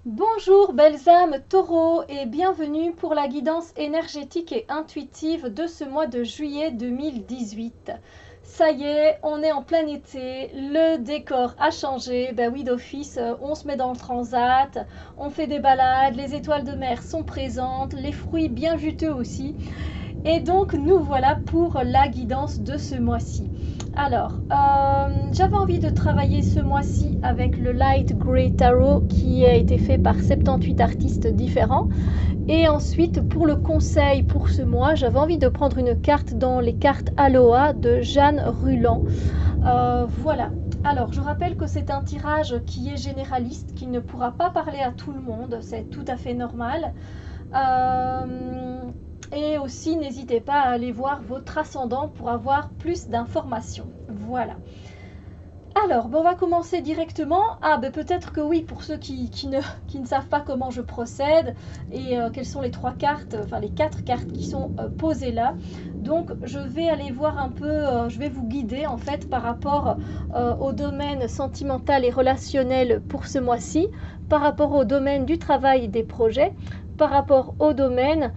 Bonjour belles âmes taureaux et bienvenue pour la guidance énergétique et intuitive de ce mois de juillet 2018. Ça y est, on est en plein été, le décor a changé, ben oui d'office, on se met dans le transat, on fait des balades, les étoiles de mer sont présentes, les fruits bien juteux aussi. Et donc nous voilà pour la guidance de ce mois-ci. Alors, j'avais envie de travailler ce mois-ci avec le Light Grey Tarot qui a été fait par 78 artistes différents. Et ensuite, pour le conseil pour ce mois, j'avais envie de prendre une carte dans les cartes Aloha de Jeanne Ruland. Voilà. Alors, je rappelle que c'est un tirage qui est généraliste, qui ne pourra pas parler à tout le monde, c'est tout à fait normal. Et aussi, n'hésitez pas à aller voir votre ascendant pour avoir plus d'informations. Voilà. Alors, on va commencer directement. Ah, ben peut-être que oui, pour ceux qui ne savent pas comment je procède et quelles sont les trois cartes, enfin les quatre cartes qui sont posées là. Donc, je vais aller voir un peu, je vais vous guider en fait par rapport au domaine sentimental et relationnel pour ce mois-ci, par rapport au domaine du travail et des projets, par rapport au domaine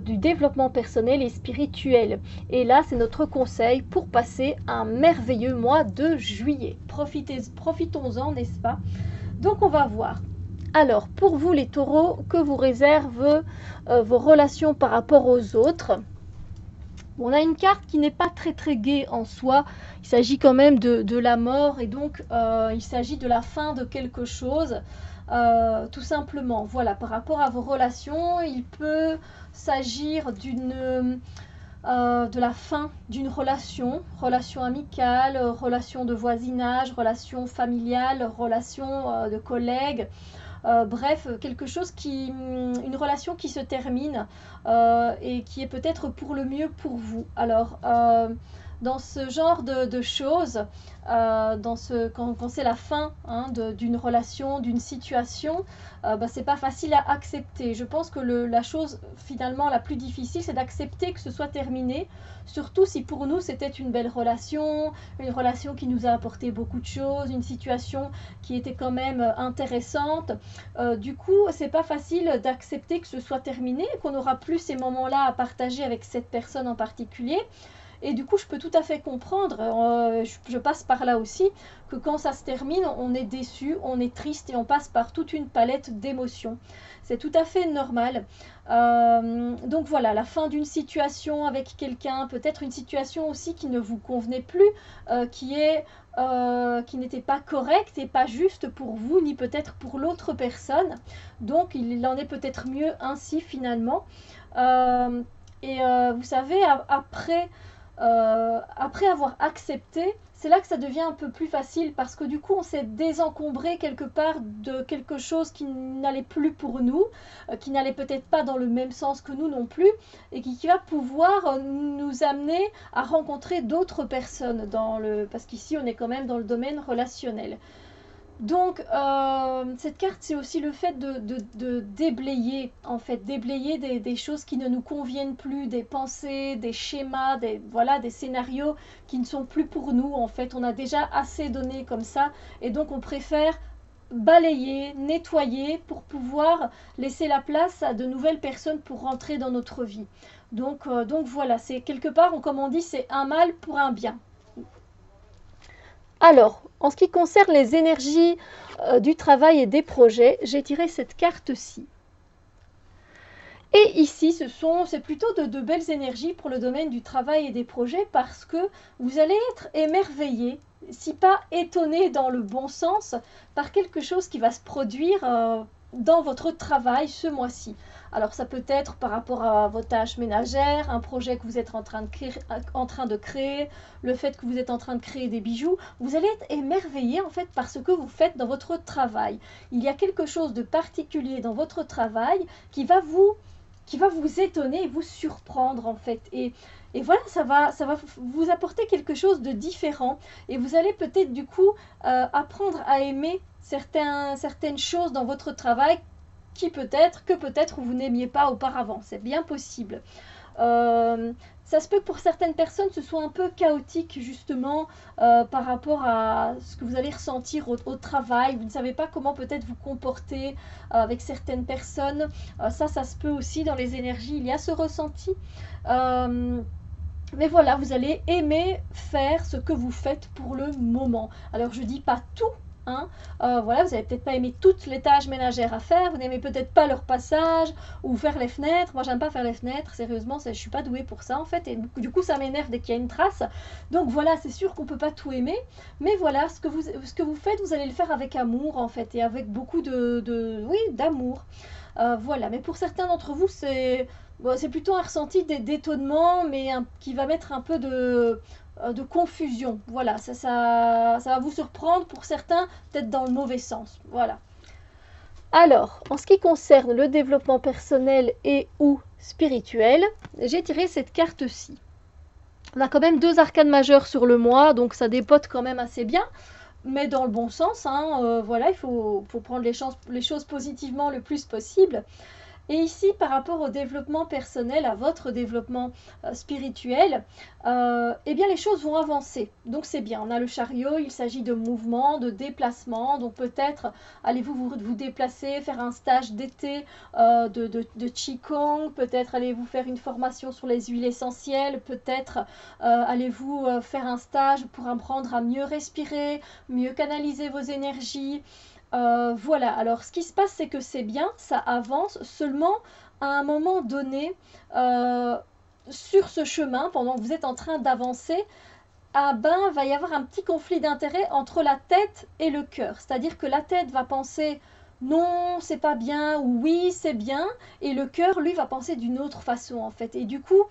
du développement personnel et spirituel. Et là, c'est notre conseil pour passer un merveilleux mois de juillet. Profitons-en, n'est-ce pas? Donc, on va voir. Alors, pour vous les taureaux, que vous réservent vos relations par rapport aux autres? On a une carte qui n'est pas très gaie en soi. Il s'agit quand même de la mort et donc il s'agit de la fin de quelque chose. Tout simplement, voilà, par rapport à vos relations, il peut s'agir de la fin d'une relation amicale, relation de voisinage, relation familiale, relation de collègues. Bref, quelque chose une relation qui se termine et qui est peut-être pour le mieux pour vous. Alors, dans ce genre de choses, quand c'est la fin d'une relation, d'une situation, c'est pas facile à accepter. Je pense que la chose finalement la plus difficile, c'est d'accepter que ce soit terminé, surtout si pour nous c'était une belle relation, une relation qui nous a apporté beaucoup de choses, une situation qui était quand même intéressante. Du coup, c'est pas facile d'accepter que ce soit terminé, qu'on n'aura plus ces moments-là à partager avec cette personne en particulier. Et du coup, je peux tout à fait comprendre, je passe par là aussi, que quand ça se termine, on est déçu, on est triste et on passe par toute une palette d'émotions. C'est tout à fait normal. Donc voilà, la fin d'une situation avec quelqu'un, peut-être une situation aussi qui ne vous convenait plus, qui n'était pas correcte et pas juste pour vous, ni peut-être pour l'autre personne. Donc il en est peut-être mieux ainsi finalement. Vous savez, après avoir accepté, c'est là que ça devient un peu plus facile parce que du coup on s'est désencombré quelque part de quelque chose qui n'allait plus pour nous, qui n'allait peut-être pas dans le même sens que nous non plus et qui va pouvoir nous amener à rencontrer d'autres personnes parce qu'ici on est quand même dans le domaine relationnel. Donc cette carte, c'est aussi le fait de déblayer, en fait, déblayer des choses qui ne nous conviennent plus, des pensées, des schémas, voilà, des scénarios qui ne sont plus pour nous. En fait, on a déjà assez donné comme ça, et donc on préfère balayer, nettoyer pour pouvoir laisser la place à de nouvelles personnes pour rentrer dans notre vie. Donc voilà, c'est quelque part, comme on dit, c'est un mal pour un bien. Alors, en ce qui concerne les énergies du travail et des projets, j'ai tiré cette carte-ci. Et ici, c'est plutôt de belles énergies pour le domaine du travail et des projets parce que vous allez être émerveillé, si pas étonné dans le bon sens, par quelque chose qui va se produire dans votre travail ce mois-ci. Alors ça peut être par rapport à vos tâches ménagères, un projet que vous êtes en train de créer, le fait que vous êtes en train de créer des bijoux. Vous allez être émerveillé en fait par ce que vous faites dans votre travail. Il y a quelque chose de particulier dans votre travail qui va vous étonner et vous surprendre en fait. Et voilà, ça va vous apporter quelque chose de différent et vous allez peut-être du coup apprendre à aimer certaines choses dans votre travail que peut-être vous n'aimiez pas auparavant. C'est bien possible. Euh, Ça se peut que pour certaines personnes, ce soit un peu chaotique justement par rapport à ce que vous allez ressentir au travail. Vous ne savez pas comment peut-être vous comporter avec certaines personnes. Ça se peut aussi dans les énergies. Il y a ce ressenti. Mais voilà, vous allez aimer faire ce que vous faites pour le moment. Alors je dis pas tout. Hein. Voilà, vous n'allez peut-être pas aimer toutes les tâches ménagères à faire, vous n'aimez peut-être pas leur passage ou faire les fenêtres. Moi, j'aime pas faire les fenêtres, sérieusement, je suis pas douée pour ça en fait, et du coup, ça m'énerve dès qu'il y a une trace. Donc voilà, c'est sûr qu'on peut pas tout aimer, mais voilà, ce que vous faites, vous allez le faire avec amour en fait, et avec beaucoup oui, d'amour. Voilà, mais pour certains d'entre vous, c'est plutôt un ressenti d'étonnement, mais qui va mettre un peu de confusion. Voilà, ça va vous surprendre pour certains, peut-être dans le mauvais sens. Voilà. Alors, en ce qui concerne le développement personnel et ou spirituel, j'ai tiré cette carte-ci. On a quand même 2 arcanes majeures sur le mois, donc ça dépote quand même assez bien, mais dans le bon sens. Hein, voilà, il faut prendre les choses positivement le plus possible. Et ici, par rapport au développement personnel, à votre développement spirituel, eh bien les choses vont avancer. Donc c'est bien, on a le chariot, il s'agit de mouvement, de déplacement. Donc peut-être allez-vous vous déplacer, faire un stage d'été de Qigong, peut-être allez-vous faire une formation sur les huiles essentielles, peut-être allez-vous faire un stage pour apprendre à mieux respirer, mieux canaliser vos énergies. Voilà, alors ce qui se passe, c'est que c'est bien, ça avance, seulement à un moment donné, sur ce chemin, pendant que vous êtes en train d'avancer, va y avoir un petit conflit d'intérêt entre la tête et le cœur. C'est-à-dire que la tête va penser non, c'est pas bien, ou oui, c'est bien, et le cœur, lui, va penser d'une autre façon, en fait. Et du coup,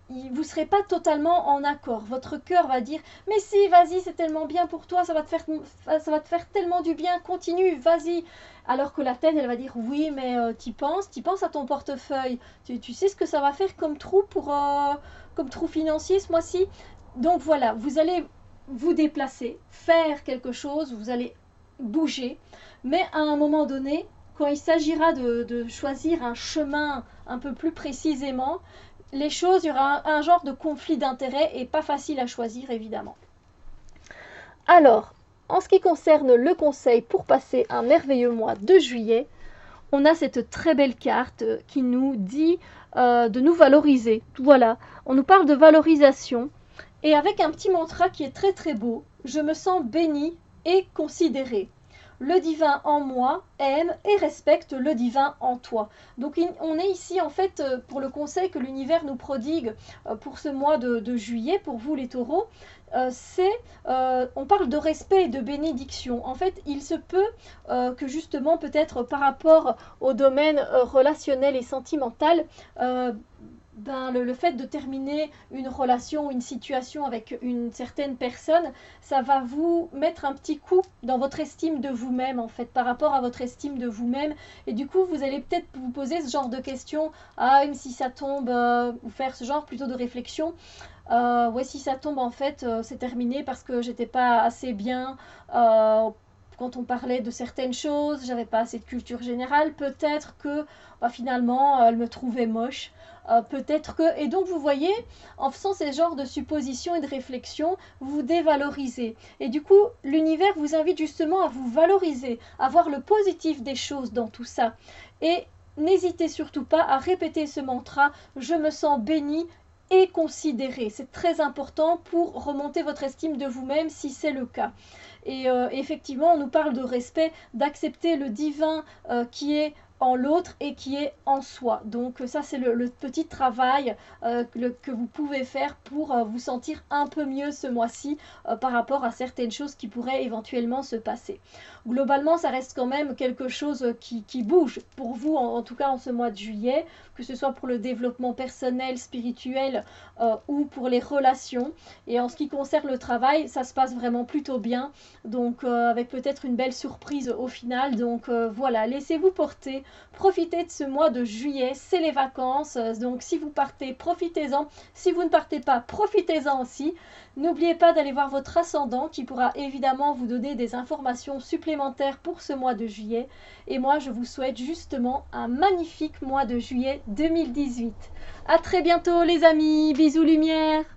vous ne serez pas totalement en accord. Votre cœur va dire « Mais si, vas-y, c'est tellement bien pour toi, ça va te faire tellement du bien, continue, vas-y !» Alors que la tête, elle va dire « Oui, mais t'y penses à ton portefeuille. Tu sais ce que ça va faire comme trou, comme trou financier ce mois-ci ?» Donc voilà, vous allez vous déplacer, faire quelque chose, vous allez bouger, mais à un moment donné, quand il s'agira de choisir un chemin un peu plus précisément, les choses, il y aura un genre de conflit d'intérêts et pas facile à choisir évidemment. Alors, en ce qui concerne le conseil pour passer un merveilleux mois de juillet, on a cette très belle carte qui nous dit de nous valoriser. Voilà, on nous parle de valorisation et avec un petit mantra qui est très très beau, je me sens béni et considéré. Le divin en moi aime et respecte le divin en toi. Donc on est ici en fait pour le conseil que l'univers nous prodigue pour ce mois de juillet, pour vous les taureaux, on parle de respect et de bénédiction. En fait, il se peut que justement peut-être par rapport au domaine relationnel et sentimental, le fait de terminer une relation ou une situation avec une certaine personne, ça va vous mettre un petit coup dans votre estime de vous-même, en fait, par rapport à votre estime de vous-même. Et du coup, vous allez peut-être vous poser ce genre de questions. Ah, même si ça tombe, ou faire ce genre plutôt de réflexion. Ouais, si ça tombe, en fait, c'est terminé parce que j'étais pas assez bien. Quand on parlait de certaines choses, j'avais pas assez de culture générale. Peut-être que finalement, elle me trouvait moche. Peut-être que... Et donc, vous voyez, en faisant ces genres de suppositions et de réflexions, vous vous dévalorisez. Et du coup, l'univers vous invite justement à vous valoriser, à voir le positif des choses dans tout ça. Et n'hésitez surtout pas à répéter ce mantra « Je me sens béni » et considéré. C'est très important pour remonter votre estime de vous-même si c'est le cas. Et effectivement, on nous parle de respect, d'accepter le divin qui est en l'autre et qui est en soi. Donc ça, c'est le petit travail que vous pouvez faire pour vous sentir un peu mieux ce mois-ci par rapport à certaines choses qui pourraient éventuellement se passer. Globalement, ça reste quand même quelque chose qui bouge pour vous, en tout cas en ce mois de juillet, que ce soit pour le développement personnel, spirituel ou pour les relations. Et en ce qui concerne le travail, ça se passe vraiment plutôt bien, donc avec peut-être une belle surprise au final. Donc voilà, laissez-vous porter Profitez de ce mois de juillet, c'est les vacances. Donc si vous partez, profitez-en. Si vous ne partez pas, profitez-en aussi. N'oubliez pas d'aller voir votre ascendant qui pourra évidemment vous donner des informations supplémentaires pour ce mois de juillet. Et moi, je vous souhaite justement un magnifique mois de juillet 2018. À très bientôt les amis, bisous lumière.